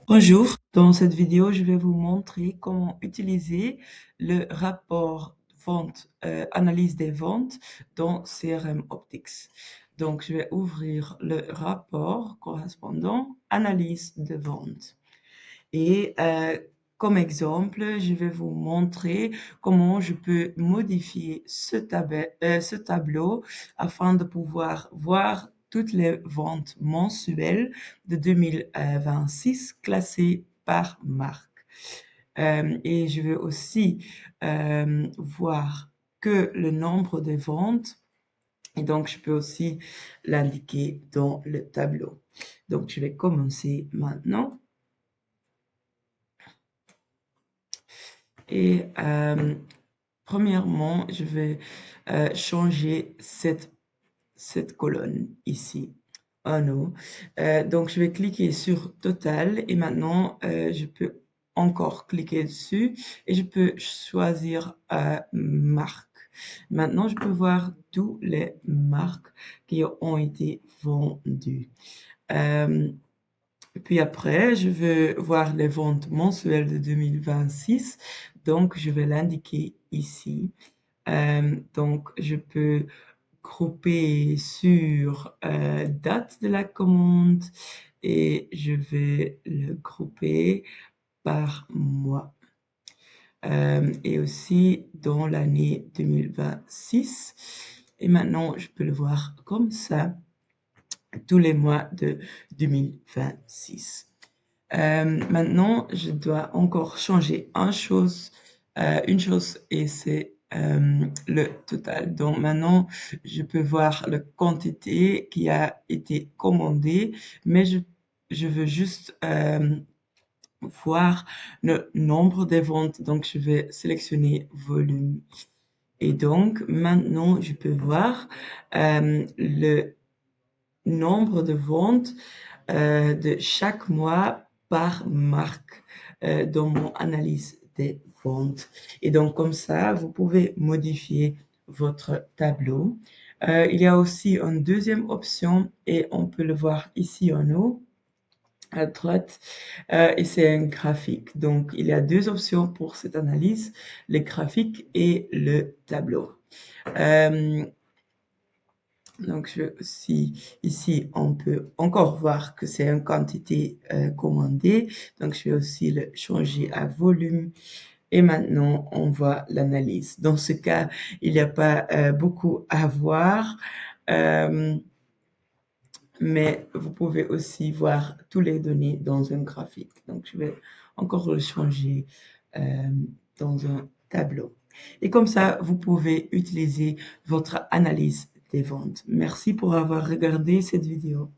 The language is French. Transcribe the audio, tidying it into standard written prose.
Bonjour, dans cette vidéo, je vais vous montrer comment utiliser le rapport vente, analyse des ventes dans CRM Optics. Donc, je vais ouvrir le rapport correspondant analyse de vente. Et comme exemple, je vais vous montrer comment je peux modifier ce tableau afin de pouvoir voir toutes les ventes mensuelles de 2026 classées par marque. Et je vais aussi voir que le nombre de ventes, et donc je peux aussi l'indiquer dans le tableau. Donc je vais commencer maintenant. Et premièrement, je vais changer cette colonne ici. Oh non. Donc, je vais cliquer sur Total et maintenant, je peux encore cliquer dessus et je peux choisir marque. Maintenant, je peux voir tous les marques qui ont été vendues. Puis après, je veux voir les ventes mensuelles de 2026. Donc, je vais l'indiquer ici. Donc, je peux grouper sur date de la commande et je vais le grouper par mois. Et aussi dans l'année 2026. Et maintenant, je peux le voir comme ça tous les mois de 2026. Maintenant, je dois encore changer une chose et c'est le total. Donc maintenant, je peux voir la quantité qui a été commandée, mais je veux juste voir le nombre des ventes. Donc, je vais sélectionner volume. Et donc, maintenant, je peux voir le nombre de ventes de chaque mois par marque dans mon analyse des ventes. Et donc, comme ça, vous pouvez modifier votre tableau. Il y a aussi une deuxième option et on peut le voir ici en haut à droite et c'est un graphique. Donc, il y a deux options pour cette analyse, le graphique et le tableau. Donc, ici, on peut encore voir que c'est une quantité commandée. Donc, je vais aussi le changer à volume. Et maintenant, on voit l'analyse. Dans ce cas, il n'y a pas beaucoup à voir. Mais vous pouvez aussi voir toutes les données dans un graphique. Donc, je vais encore le changer euh, dans un tableau. Et comme ça, vous pouvez utiliser votre analyse des ventes. Merci pour avoir regardé cette vidéo.